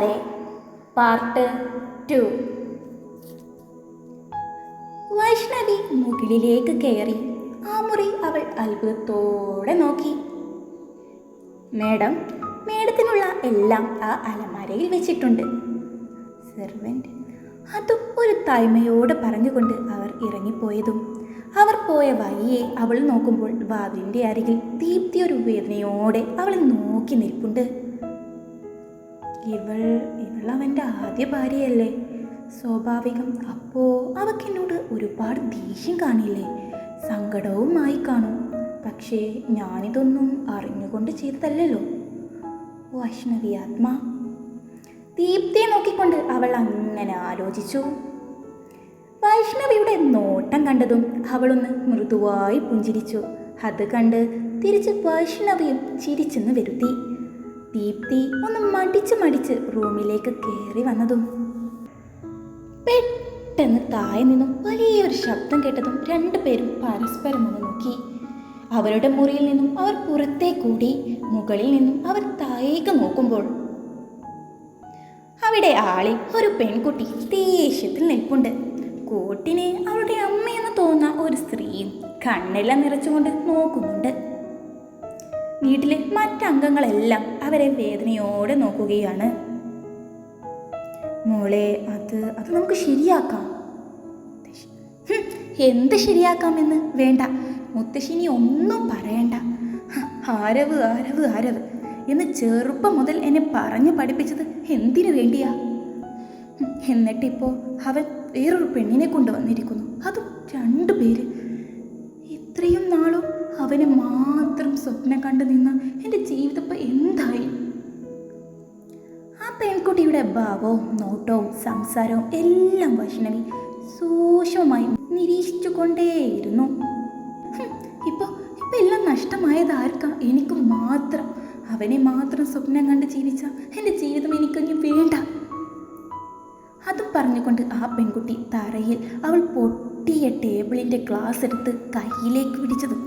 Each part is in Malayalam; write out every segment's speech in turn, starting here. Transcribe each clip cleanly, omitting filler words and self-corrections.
കൂട്ടുകാരെ, പാർട്ട് 2. വൈഷ്ണവി മുകളിലേക്ക് കയറി ആ മുറി അവൾ അത്ഭുതത്തോടെ നോക്കി. മേഡത്തിനുള്ള എല്ലാം ആ അലമാരയിൽ വെച്ചിട്ടുണ്ട്. സെർവൻ്റ് അതും ഒരു താഴ്മയോട് പറഞ്ഞുകൊണ്ട് അവർ ഇറങ്ങിപ്പോയതും അവർ പോയ വഴിയെ അവൾ നോക്കുമ്പോൾ വാതിലിൻ്റെ അരികിൽ ദീപ്തി ഒരു വേദനയോടെ അവളെ നോക്കി നിൽപ്പുണ്ട്. ഇവൾ അവൻ്റെ ആദ്യ ഭാര്യയല്ലേ, സ്വാഭാവികം. അപ്പോൾ അവക്കെന്നോട് ഒരുപാട് ദേഷ്യം കാണില്ലേ, സങ്കടവുമായി കാണും. പക്ഷേ ഞാനിതൊന്നും അറിഞ്ഞുകൊണ്ട് ചെയ്തതല്ലല്ലോ. വൈഷ്ണവി ആത്മാ. ദീപ്തിയെ നോക്കിക്കൊണ്ട് അവൾ അങ്ങനെ ആലോചിച്ചു. വൈഷ്ണവിയുടെ നോട്ടം കണ്ടതും അവളൊന്ന് മൃദുവായി പുഞ്ചിരിച്ചു. അത് കണ്ട് തിരിച്ച് വൈഷ്ണവിയും ചിരിച്ചെന്ന് വരുത്തി. ദീപ്തി ഒന്ന് മടിച്ച് റൂമിലേക്ക് കയറി വന്നതും പെട്ടെന്ന് താഴെ നിന്നും വലിയൊരു ശബ്ദം കേട്ടതും രണ്ടുപേരും പരസ്പരം ഒന്ന് നോക്കി. അവരുടെ മുറിയിൽ നിന്നും അവർ പുറത്തേക്കൂടി. മുകളിൽ നിന്നും അവർ താഴേക്ക് നോക്കുമ്പോൾ അവിടെ ആളിൽ ഒരു പെൺകുട്ടി ദേഷ്യത്തിൽ നിൽപ്പുണ്ട്. കൂട്ടിനെ അവളുടെ അമ്മയെന്ന് തോന്നുന്ന ഒരു സ്ത്രീയും കണ്ണെല്ലാം നിറച്ചുകൊണ്ട് നോക്കുന്നുണ്ട്. വീട്ടിലെ മറ്റംഗങ്ങളെല്ലാം അവരെ വേദനയോടെ നോക്കുകയാണ്. മോളെ, അത് നമുക്ക് ശരിയാക്കാം. എന്ത് ശരിയാക്കാമെന്ന് വേണ്ട, മുത്തശ്ശിനി ഒന്നും പറയണ്ട. ആരവ് ആരവ് ആരവ് എന്ന് ചെറുപ്പം മുതൽ എന്നെ പറഞ്ഞു പഠിപ്പിച്ചത് എന്തിനു വേണ്ടിയാ? എന്നിട്ടിപ്പോൾ അവൻ വേറൊരു പെണ്ണിനെ കൊണ്ടുവന്നിരിക്കുന്നു, അതും 2 പേര്. ഇത്രയും നാളും അവനെ മാത്രം സ്വപ്നം കണ്ടു നിന്ന എൻ്റെ ജീവിതം ഇപ്പം എന്തായി? ആ പെൺകുട്ടിയുടെ ഭാവവും നോട്ടവും സംസാരവും എല്ലാം വൈഷ്ണവി സൂക്ഷ്മമായി നിരീക്ഷിച്ചു കൊണ്ടേയിരുന്നു. ഇപ്പോൾ എല്ലാം നഷ്ടമായത് ആർക്കാ? എനിക്ക് മാത്രം. അവനെ മാത്രം സ്വപ്നം കണ്ട് ജീവിച്ച എൻ്റെ ജീവിതം എനിക്കങ്ങ് വേണ്ട. അതും പറഞ്ഞുകൊണ്ട് ആ പെൺകുട്ടി തറയിൽ അവൾ പൊട്ടിയ ടേബിളിൻ്റെ ഗ്ലാസ് എടുത്ത് കയ്യിലേക്ക് പിടിച്ചതും,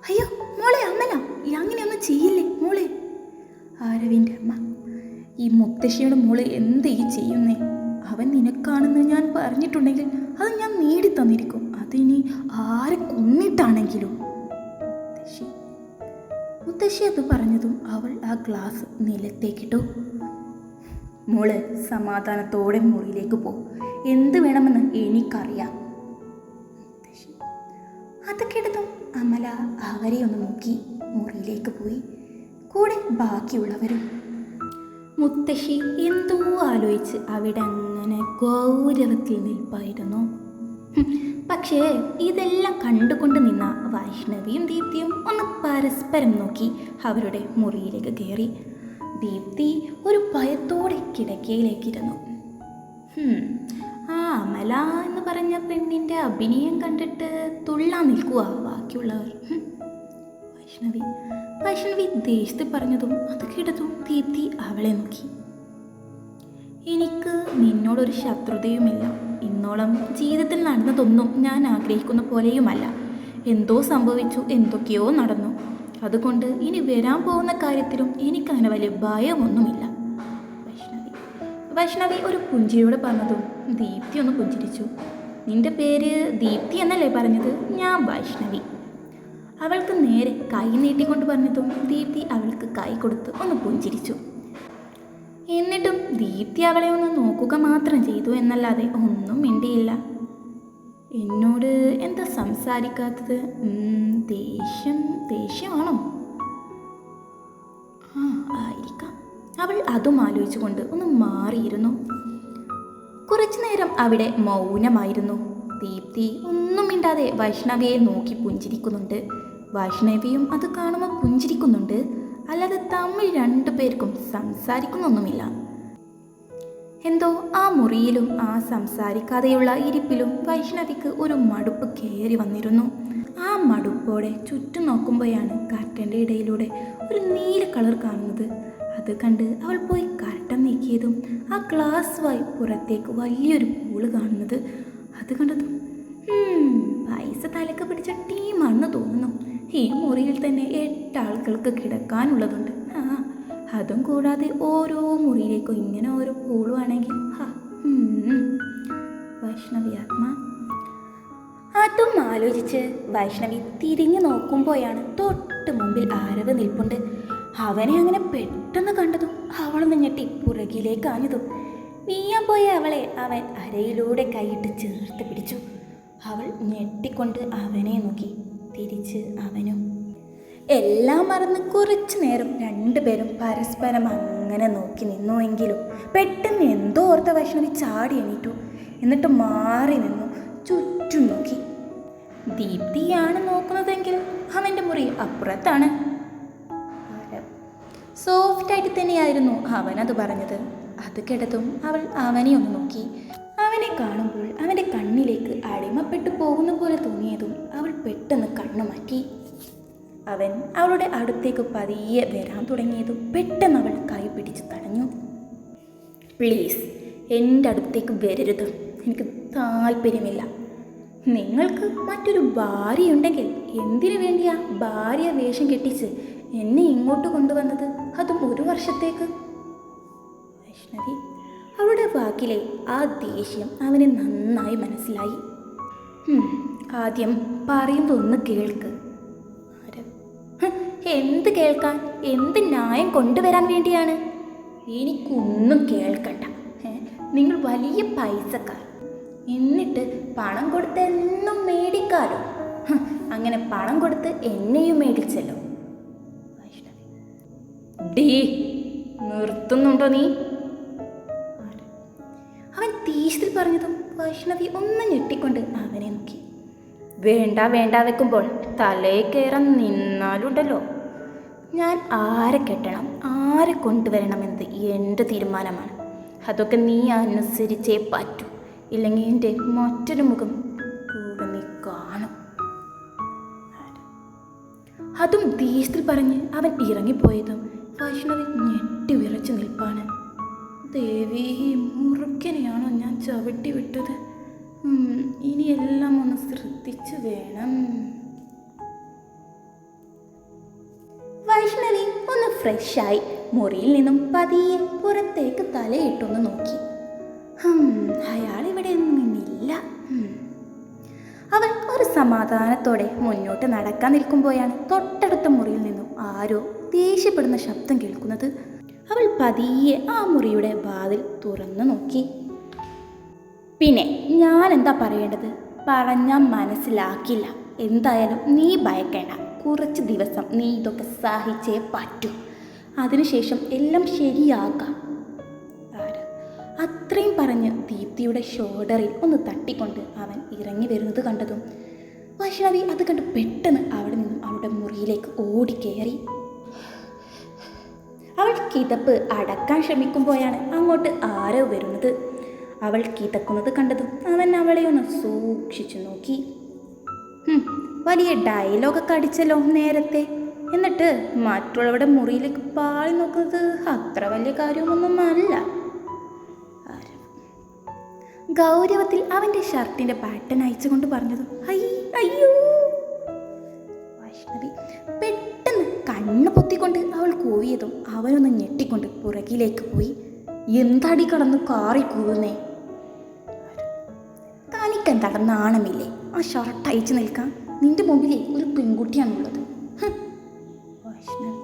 അയ്യോ മോളെ, അമ്മല, അങ്ങനെയൊന്നും ചെയ്യില്ലേ മോളെ. ആരവിൻ്റെ അമ്മ, ഈ മുത്തശ്ശിയുടെ മോള് എന്ത് ഈ ചെയ്യുന്നേ? അവൻ നിനക്കാണെന്ന് ഞാൻ പറഞ്ഞിട്ടുണ്ടെങ്കിൽ അത് ഞാൻ നേടിത്തന്നിരിക്കും, അതിനി ആരെ കൊന്നിട്ടാണെങ്കിലും. മുത്തശ്ശി അത് പറഞ്ഞതും അവൾ ആ ഗ്ലാസ് നിലത്തേക്കിട്ടു. മോള് സമാധാനത്തോടെ മുറിയിലേക്ക് പോ, എന്ത് വേണമെന്ന് എനിക്കറിയാം. അത് കേട്ടതും അമല അവരെ ഒന്ന് നോക്കി മുറിയിലേക്ക് പോയി. കൂടെ ബാക്കിയുള്ളവരും. മുത്തശ്ശി എന്തോ ആലോചിച്ച് അവിടെ അങ്ങനെ ഗൗരവത്തിൽ നിൽപ്പായിരുന്നു. പക്ഷേ ഇതെല്ലാം കണ്ടുകൊണ്ട് നിന്ന വൈഷ്ണവിയും ദീപ്തിയും ഒന്ന് പരസ്പരം നോക്കി അവരുടെ മുറിയിലേക്ക് കയറി. ദീപ്തി ഒരു ഭയത്തോടെ കിടക്കയിലേക്കിരുന്നു. ആ അമല എന്ന് പറഞ്ഞ പെണ്ണിൻ്റെ അഭിനയം കണ്ടിട്ട് തുള്ളാൻ നിൽക്കുക ബാക്കിയുള്ളവർ. വൈഷ്ണവി ദേഷ്യത്തിൽ പറഞ്ഞതും അത് കേട്ടതും ദീപ്തി അവളെ നോക്കി. എനിക്ക് നിന്നോടൊരു ശത്രുതയുമില്ല. ഇന്നോളം ജീവിതത്തിൽ നടന്നതൊന്നും ഞാൻ ആഗ്രഹിക്കുന്ന പോലെയുമല്ല. എന്തോ സംഭവിച്ചു, എന്തൊക്കെയോ നടന്നു. അതുകൊണ്ട് ഇനി വരാൻ പോകുന്ന കാര്യത്തിലും എനിക്കങ്ങനെ വലിയ ഭയമൊന്നുമില്ല. വൈഷ്ണവി ഒരു പുഞ്ചിരിയോടെ പറഞ്ഞതും ദീപ്തി ഒന്ന് പുഞ്ചിരിച്ചു. നിന്റെ പേര് ദീപ്തി എന്നല്ലേ പറഞ്ഞത്? ഞാൻ വൈഷ്ണവി. അവൾക്ക് നേരെ കൈ നീട്ടിക്കൊണ്ട് പറഞ്ഞതും ദീപ്തി അവൾക്ക് കൈ കൊടുത്ത് ഒന്ന് പുഞ്ചിരിച്ചു. എന്നിട്ടും ദീപ്തി അവളെ ഒന്ന് നോക്കുക മാത്രം ചെയ്തു എന്നല്ലാതെ ഒന്നും മിണ്ടിയില്ല. എന്നോട് എന്താ സംസാരിക്കാത്തത്? ദേഷ്യമാണോ? ആയിരിക്കാം. അവൾ അതും ആലോചിച്ചുകൊണ്ട് ഒന്ന് മാറിയിരുന്നു. കുറച്ചു നേരം അവിടെ മൗനമായിരുന്നു. ദീപ്തി ഒന്നും മിണ്ടാതെ വൈഷ്ണവിയെ നോക്കി പുഞ്ചിരിക്കുന്നുണ്ട്. വൈഷ്ണവിയും അത് കാണുമ്പോൾ പുഞ്ചിരിക്കുന്നുണ്ട്, അല്ലാതെ തമ്മിൽ 2 പേർക്കും സംസാരിക്കുന്നൊന്നുമില്ല. എന്തോ ആ മുറിയിലും ആ സംസാരിക്കാതെയുള്ള ഇരിപ്പിലും വൈഷ്ണവിക്ക് ഒരു മടുപ്പ് കയറി വന്നിരുന്നു. ആ മടുപ്പോടെ ചുറ്റും നോക്കുമ്പോഴാണ് കർട്ടൻ്റെ ഇടയിലൂടെ ഒരു നീല കളർ കാണുന്നത്. അത് കണ്ട് അവൾ പോയി കർട്ടൻ നീക്കിയതും ആ ഗ്ലാസ്സുമായി പുറത്തേക്ക് വലിയൊരു പൂള് കാണുന്നത് അത് കണ്ടതും പൈസ തലക്ക് പിടിച്ച ടീമാണെന്ന് തോന്നുന്നു. ഈ മുറിയിൽ തന്നെ 8 ആളുകൾക്ക് കിടക്കാനുള്ളതുണ്ട്. അതും കൂടാതെ ഓരോ മുറിയിലേക്കും ഇങ്ങനെ ഓരോ പൂളുവാണെങ്കിൽ വൈഷ്ണവി ആത്മ. അതും ആലോചിച്ച് വൈഷ്ണവി തിരിഞ്ഞു നോക്കുമ്പോഴാണ് തൊട്ട് മുമ്പിൽ ആരവ് നിൽപ്പുണ്ട്. അവനെ അങ്ങനെ പെട്ടെന്ന് കണ്ടതും അവളൊന്ന് ഞെട്ടി പുറകിലേക്ക് ആഞ്ഞതും വീയാൻ പോയ അവളെ അവൻ അരയിലൂടെ കൈയിട്ട് ചേർത്ത് പിടിച്ചു. അവൾ ഞെട്ടിക്കൊണ്ട് അവനെ നോക്കി, തിരിച്ച് അവനും. എല്ലാം മറന്ന് കുറച്ചു നേരം രണ്ടുപേരും പരസ്പരം അങ്ങനെ നോക്കി നിന്നുവെങ്കിലും പെട്ടെന്ന് എന്തോ ഓർത്ത വൈഷ്ണവി ചാടി എണീറ്റു. എന്നിട്ട് മാറി നിന്നു, ചുറ്റും നോക്കി. ദീപ്തിയാണ് നോക്കുന്നതെങ്കിൽ അവൻ്റെ മുറി അപ്പുറത്താണ്. സോഫ്റ്റായിട്ട് തന്നെയായിരുന്നു അവനത് പറഞ്ഞത്. അത് കേട്ടതും അവൾ അവനെ ഒന്ന് നോക്കി. അവനെ കാണുമ്പോൾ അവൻ്റെ കണ്ണിലേക്ക് അടിമപ്പെട്ടു പോകുന്ന പോലെ തോന്നിയതും അവൾ പെട്ടെന്ന് കണ്ണു മാറ്റി. അവൻ അവളുടെ അടുത്തേക്ക് പതിയെ വരാൻ തുടങ്ങിയതും പെട്ടെന്ന് അവൾ കൈ പിടിച്ച് തടഞ്ഞു. പ്ലീസ്, എൻ്റെ അടുത്തേക്ക് വരരുത്, എനിക്ക് താല്പര്യമില്ല. നിങ്ങൾക്ക് മറ്റൊരു ഭാര്യയുണ്ടെങ്കിൽ എന്തിനു വേണ്ടിയാ ഭാര്യ വേഷം കെട്ടിച്ച് എന്നെ ഇങ്ങോട്ട് കൊണ്ടുവന്നത്, അതും 1 വർഷത്തേക്ക്? വൈഷ്ണവി, അവളുടെ വാക്കിലെ ആ ദേഷ്യം അവന് നന്നായി മനസ്സിലായി. ആദ്യം പറയുന്നതൊന്ന് കേൾക്ക്. എന്ത് കേൾക്കാൻ? എന്ത് ന്യായം കൊണ്ടുവരാൻ വേണ്ടിയാണ്? എനിക്കൊന്നും കേൾക്കണ്ട. നിങ്ങൾ വലിയ പൈസക്കാർ, എന്നിട്ട് പണം കൊടുത്ത് എന്നും മേടിക്കാലോ. അങ്ങനെ പണം കൊടുത്ത് എന്നെയും മേടിച്ചല്ലോ. ഡീ, നിർത്തുന്നുണ്ടോ നീ? അവൻ ദേഷ്യത്തിൽ പറഞ്ഞതും വൈഷ്ണവി ഒന്ന് ഞെട്ടിക്കൊണ്ട് അവനെ നോക്കി. വേണ്ട വേണ്ട വെക്കുമ്പോൾ തലയിൽ കയറാൻ നിന്നാലുണ്ടല്ലോ, ഞാൻ ആരെ കെട്ടണം ആരെ കൊണ്ടുവരണമെന്നത് എൻ്റെ തീരുമാനമാണ്. അതൊക്കെ നീ അനുസരിച്ചേ പറ്റൂ, ഇല്ലെങ്കിൽ എൻ്റെ മറ്റൊരു മുഖം കൂടെ നീ കാണും. അതും ദേഷ്യത്തിൽ പറഞ്ഞ് അവൻ ഇറങ്ങിപ്പോയതും വൈഷ്ണവി ഞെട്ടി വിറച്ചു നിൽപ്പാണ്. ദേവി, മുറുക്കനെയാണോ ഞാൻ ചവിട്ടി വിട്ടത്? ഇനിയെല്ലാം ഒന്ന് ശ്രദ്ധിച്ചു വേണം. വൈഷ്ണവി ഒന്ന് ഫ്രഷായി മുറിയിൽ നിന്നും പതിയെ പുറത്തേക്ക് തലയിട്ടൊന്ന് നോക്കി. അയാളിവിടെ നിന്നില്ല. അവൾ ഒരു സമാധാനത്തോടെ മുന്നോട്ട് നടക്കാൻ നിൽക്കുമ്പോഴാണ് തൊട്ടടുത്ത മുറിയിൽ നിന്നും ആരോ ദേഷ്യപ്പെടുന്ന ശബ്ദം കേൾക്കുന്നത്. അവൾ പതിയെ ആ മുറിയുടെ വാതിൽ തുറന്നു നോക്കി. പിന്നെ ഞാൻ എന്താ പറയേണ്ടത്? പറഞ്ഞാൽ മനസ്സിലാക്കില്ല. എന്തായാലും നീ ഭയക്കേണ്ട, കുറച്ച് ദിവസം നീ ഇതൊക്കെ സഹിച്ചേ പറ്റൂ. അതിനുശേഷം എല്ലാം ശരിയാക്കാം. അത്രയും പറഞ്ഞ് ദീപ്തിയുടെ ഷോൾഡറിൽ ഒന്ന് തട്ടിക്കൊണ്ട് അവൻ ഇറങ്ങി വരുന്നത് കണ്ടതും വൈഷ്ണവി അത് കണ്ട് പെട്ടെന്ന് അവിടെ നിന്നും അവളുടെ മുറിയിലേക്ക് ഓടിക്കയറി. അവൾ കിതപ്പ് അടക്കാൻ ശ്രമിക്കുമ്പോഴാണ് അങ്ങോട്ട് ആരോ വരുന്നത്. അവൾ കിതക്കുന്നത് കണ്ടതും അവൻ അവളെ ഒന്ന് സൂക്ഷിച്ചു നോക്കി. വലിയ ഡയലോഗൊക്കെ അടിച്ചല്ലോ നേരത്തെ, എന്നിട്ട് മറ്റുള്ളവരുടെ മുറിയിലേക്ക് പാളി നോക്കുന്നത് അത്ര വലിയ കാര്യമൊന്നും അല്ല. ഗൗരവത്തിൽ അവൻ്റെ ഷർട്ടിൻ്റെ പാറ്റേൺ അയച്ചുകൊണ്ട് പറഞ്ഞതും അയ്യോ. വൈഷ്ണവി പെട്ടെന്ന് കണ്ണ് പൊത്തിക്കൊണ്ട് അവൾ കൂവിയതും അവനൊന്ന് ഞെട്ടിക്കൊണ്ട് പുറകിലേക്ക് പോയി. എന്താടി കടന്ന് കാറി കൂവുന്നേ? തനിക്കെന്താ നാണമില്ലേ? ആ ഷർട്ട് അയച്ചു നിൽക്കാൻ. നിന്റെ മുമ്പിൽ ഒരു പെൺകുട്ടിയാണുള്ളത്. വൈഷ്ണവി,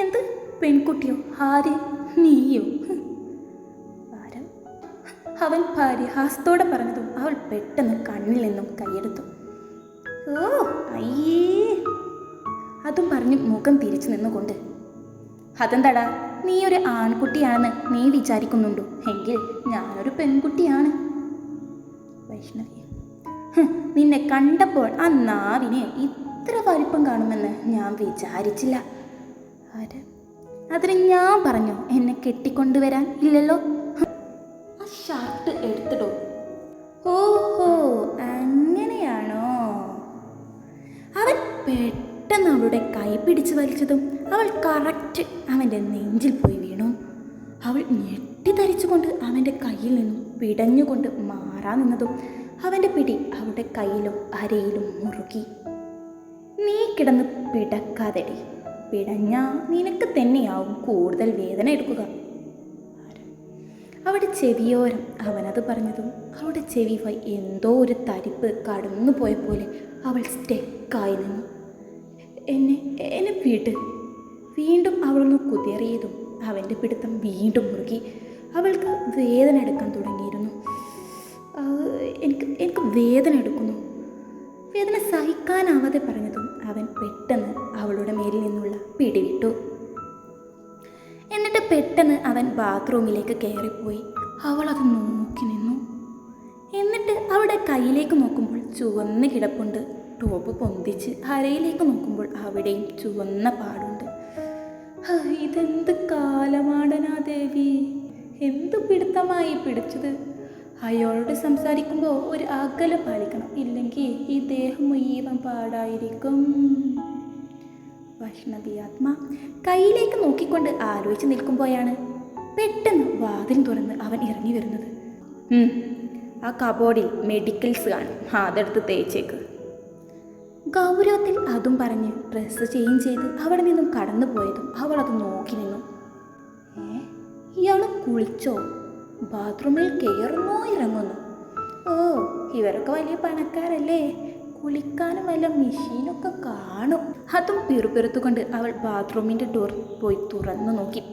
എന്ത് പെൺകുട്ടിയോ? ആര്? നീയോ? അവൻ പരിഹാസത്തോടെ പറഞ്ഞതും അവൾ പെട്ടെന്ന് കണ്ണിൽ നിന്നും കൈയെടുത്തു. ഓ അയ്യേ. അതും പറഞ്ഞ് മുഖം തിരിച്ചു നിന്നുകൊണ്ട്, അതെന്താടാ, നീ ഒരു ആൺകുട്ടിയാണെന്ന് നീ വിചാരിക്കുന്നുണ്ടോ? എങ്കിൽ ഞാനൊരു പെൺകുട്ടിയാണ്. വൈഷ്ണവി, നിന്നെ കണ്ടപ്പോൾ ആ നാവിനെ ഇത്ര വലിപ്പം കാണുമെന്ന് ഞാൻ വിചാരിച്ചില്ല. അതിന് ഞാൻ പറഞ്ഞോ എന്നെ കെട്ടിക്കൊണ്ടുവരാൻ? ഇല്ലല്ലോ. ഷർട്ട് എടുത്തിടോ. ഓഹോ, അങ്ങനെയാണോ? അവൻ പെട്ടെന്ന് അവളുടെ കൈ പിടിച്ച് വലിച്ചതും അവൾ കറക്റ്റ് അവൻ്റെ നെഞ്ചിൽ പോയി വീണു. അവൾ ഞെട്ടിത്തരിച്ചുകൊണ്ട് അവൻ്റെ കയ്യിൽ നിന്നും പിടഞ്ഞുകൊണ്ട് മാറാൻ നിന്നതും അവൻ്റെ പിടി അവളുടെ കയ്യിലും അരയിലും മുറുകി. നീ കിടന്ന് പിടക്കാതെടി, പിടഞ്ഞാ നിനക്ക് തന്നെയാവും കൂടുതൽ വേദന എടുക്കുക. അവിടെ ചെവിയോരം അവനത് പറഞ്ഞതും അവളുടെ ചെവി എന്തോ ഒരു തരിപ്പ് കടന്നു പോയ പോലെ അവൾ സ്റ്റെക്കായി നിന്നു. എന്നെ വീട്ട്. വീണ്ടും അവളൊന്ന് കുതിറിയതും അവൻ്റെ പിടുത്തം വീണ്ടും മുറുകി. അവൾക്ക് വേദന എടുക്കാൻ തുടങ്ങിയിരുന്നു. എനിക്ക് വേദന എടുക്കുന്നു. വേദന സഹിക്കാനാവാതെ പറഞ്ഞതും അവൻ പെട്ടെന്ന് അവളുടെ മേലിൽ നിന്നുള്ള പിടിവിട്ടു. എന്നിട്ട് പെട്ടെന്ന് അവൻ ബാത്റൂമിലേക്ക് കയറിപ്പോയി. അവൾ അത് നോക്കി നിന്നു. എന്നിട്ട് അവളുടെ കയ്യിലേക്ക് നോക്കുമ്പോൾ ചുവന്ന് കിടപ്പുണ്ട്. ടോപ്പ് പൊന്തിച്ച് അരയിലേക്ക് നോക്കുമ്പോൾ അവിടെയും ചുവന്ന പാടുണ്ട്. ഇതെന്ത് കാലമാടനാ ദേവി, എന്ത് പിടുത്തമായി പിടിച്ചത്. അയാളോട് സംസാരിക്കുമ്പോൾ ഒരു അകലം പാലിക്കണം, ഇല്ലെങ്കിൽ ഈ ദേഹം മുഴുവൻ പാടായിരിക്കും. വൈഷ്ണവി ആത്മ കയ്യിലേക്ക് നോക്കിക്കൊണ്ട് ആലോചിച്ച് നിൽക്കുമ്പോഴാണ് പെട്ടെന്ന് വാതിൽ തുറന്ന് അവൻ ഇറങ്ങി വരുന്നത്. ആ കബോർഡിൽ മെഡിക്കൽസ് കാണും, അതെടുത്ത് തേച്ചേക്ക്. ഗൗരവത്തിൽ അതും പറഞ്ഞ് ഡ്രസ്സ് ചേഞ്ച് ചെയ്ത് അവിടെ നിന്നും കടന്നു പോയതും അവൾ അത് നോക്കി നിന്നു. ഇയാൾ കുളിച്ചോ? ബാത്റൂമിൽ കയറുന്നോ ഇറങ്ങുന്നു? ഓ, ഇവരൊക്കെ വലിയ പണക്കാരല്ലേ, കുളിക്കാനും വല്ല മെഷീനൊക്കെ കാണും. അതും പിറുപിറുത്തുകൊണ്ട് അവൾ ബാത്റൂമിൻ്റെ ഡോർ പോയി തുറന്നു നോക്കി.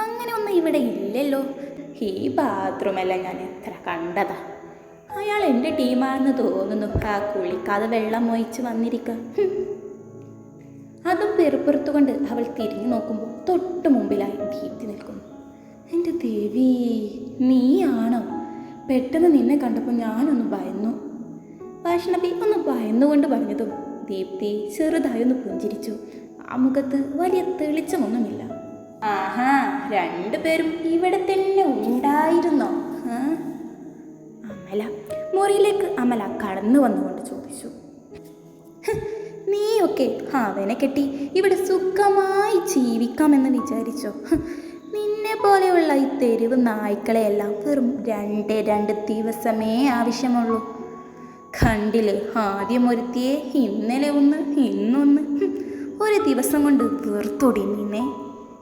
അങ്ങനെ ഒന്നും ഇവിടെ ഇല്ലല്ലോ. ഈ ബാത്റൂമെല്ലാം ഞാൻ എത്ര കണ്ടതാ. അയാൾ എൻ്റെ ടീമാണെന്ന് തോന്നുന്നു. ആ കുളിക്കാതെ വെള്ളം മൊയിച്ച് വന്നിരിക്കുക. അതും പിറുപിറുത്തുകൊണ്ട് അവൾ തിരിഞ്ഞു നോക്കുമ്പോൾ തൊട്ട് മുമ്പിലായി ദീപ്തി നിൽക്കുന്നു. എൻ്റെ ദേവി, നീയാണോ? പെട്ടെന്ന് നിന്നെ കണ്ടപ്പോൾ ഞാനൊന്ന് ഭയന്നു. വൈഷ്ണവി ഒന്ന് ഭയന്നുകൊണ്ട് പറഞ്ഞതും ദീപ്തി ചെറുതായി ഒന്ന് പുഞ്ചിരിച്ചു. ആ മുഖത്ത് വലിയ തെളിച്ചമൊന്നുമില്ല. ആഹാ, രണ്ടുപേരും ഇവിടെ തന്നെ ഉണ്ടായിരുന്നോ? അമല മുറിയിലേക്ക് അമല കടന്നു വന്നുകൊണ്ട് ചോദിച്ചു. നീയൊക്കെ അവനെ കെട്ടി ഇവിടെ സുഖമായി ജീവിക്കാമെന്ന് വിചാരിച്ചോ? നിന്നെ പോലെയുള്ള ഈ തെരുവ് നായ്ക്കളെയെല്ലാം വെറും 2 ദിവസമേ ആവശ്യമുള്ളൂ. കണ്ടില്ലേ, ആദ്യം ഒരുത്തിയെ, ഇന്നലെ ഒന്ന്, ഇന്നൊന്ന്. ഒരു ദിവസം കൊണ്ട് വെറുത്തൊടി നിന്നെ.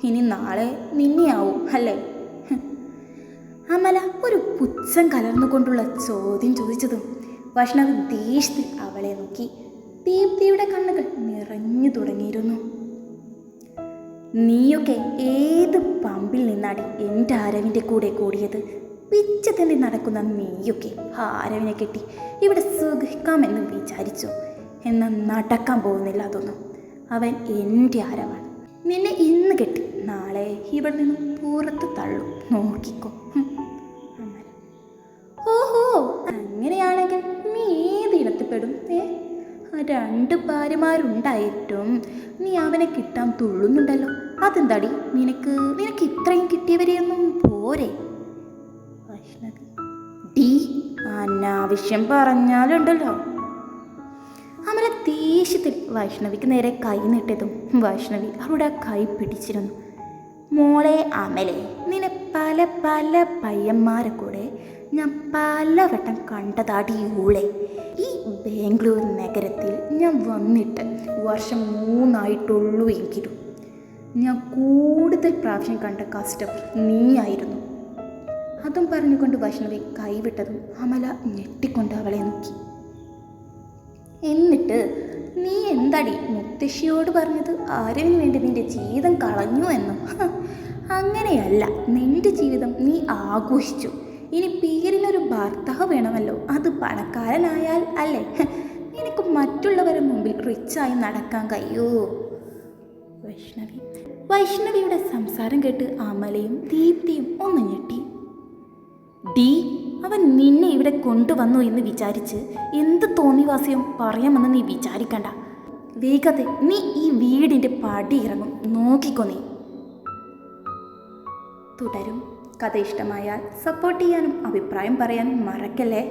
ഇനി നാളെ നിന്നെയാവും അല്ലേ? അമല ഒരു പുച്ഛം കലർന്നുകൊണ്ടുള്ള ചോദ്യം ചോദിച്ചതും വൈഷ്ണവി ദേഷ്യത്തിൽ അവളെ നോക്കി. ദീപ്തിയുടെ കണ്ണുകൾ നിറഞ്ഞു തുടങ്ങിയിരുന്നു. നീയൊക്കെ ഏത് പമ്പിൽ നിന്നാടി എൻ്റെ ആരവിൻ്റെ കൂടെ കൂടിയത്? പിച്ച തന്നെ നടക്കുന്ന നീയൊക്കെ ആരവിനെ കെട്ടി ഇവിടെ സുഖിക്കാമെന്ന് വിചാരിച്ചു. എന്നാൽ നടക്കാൻ പോകുന്നില്ല അതൊന്നും. അവൻ എൻ്റെ ആരവാണ്. നിന്നെ ഇന്ന് കെട്ടി നാളെ ഇവിടെ നിന്ന് പുറത്ത് തള്ളും, നോക്കിക്കോ. ഓഹോ, അങ്ങനെയാണെങ്കിൽ നീ ഏത് ഇനത്തിൽപ്പെടും? 2 ഭാര്യമാരുണ്ടായിട്ടും നീ അവനെ കിട്ടാൻ തുള്ളുന്നുണ്ടല്ലോ. അതെന്താടി, നിനക്ക് ഇത്രയും കിട്ടിയവരെയൊന്നും പോരെ? വൈഷ്ണവി ഡി അനാവശ്യം പറഞ്ഞാലുണ്ടല്ലോ. അമല ദേഷ്യത്തിൽ വൈഷ്ണവിക്ക് നേരെ കൈ നീട്ടിയതും വൈഷ്ണവി അവളുടെ ആ കൈ പിടിച്ചിരുന്നു. മോളെ അമലെ, നിന്നെ പല പല പയ്യന്മാരെ കൂടെ ഞാൻ പലവട്ടം കണ്ടതാടി ഊളെ. ഈ ബാംഗ്ലൂർ നഗരത്തിൽ ഞാൻ വന്നിട്ട് വർഷം 3 ആയിട്ടുള്ളൂ എങ്കിലും ഞാൻ കൂടുതൽ പ്രാവശ്യം കണ്ട കസ്റ്റമർ നീയായിരുന്നു. അതും പറഞ്ഞുകൊണ്ട് വൈഷ്ണവി കൈവിട്ടതും അമല ഞെട്ടിക്കൊണ്ട് അവളെ നോക്കി. എന്നിട്ട് നീ എന്താടി മുത്തശ്ശിയോട് പറഞ്ഞത് ആരവിന് വേണ്ടി നിന്റെ ജീവിതം കളഞ്ഞു എന്നും? അങ്ങനെയല്ല, നിന്റെ ജീവിതം നീ ആഘോഷിച്ചു. ഇനി പേരിനൊരു ഭർത്താവ് വേണമല്ലോ, അത് പണക്കാരനായാൽ അല്ലേ? നിനക്ക് മറ്റുള്ളവരുടെ മുമ്പിൽ റിച്ചായി നടക്കാൻ കഴിയുമോ? വൈഷ്ണവിയുടെ സംസാരം കേട്ട് അമലയും ദീപ്തിയും ഒന്ന് ഞെട്ടി. ഡി, അവൻ നിന്നെ ഇവിടെ കൊണ്ടുവന്നു എന്ന് വിചാരിച്ച് എന്ത് തോന്നിവാസ്യം പറയാമെന്ന് നീ വിചാരിക്കണ്ട. വേഗത്തെ നീ ഈ വീടിൻ്റെ പടി ഇറങ്ങും, നോക്കിക്കോ നീ. തുടരും. കഥ ഇഷ്ടമായാൽ സപ്പോർട്ട് ചെയ്യാനും അഭിപ്രായം പറയാനും മറക്കല്ലേ.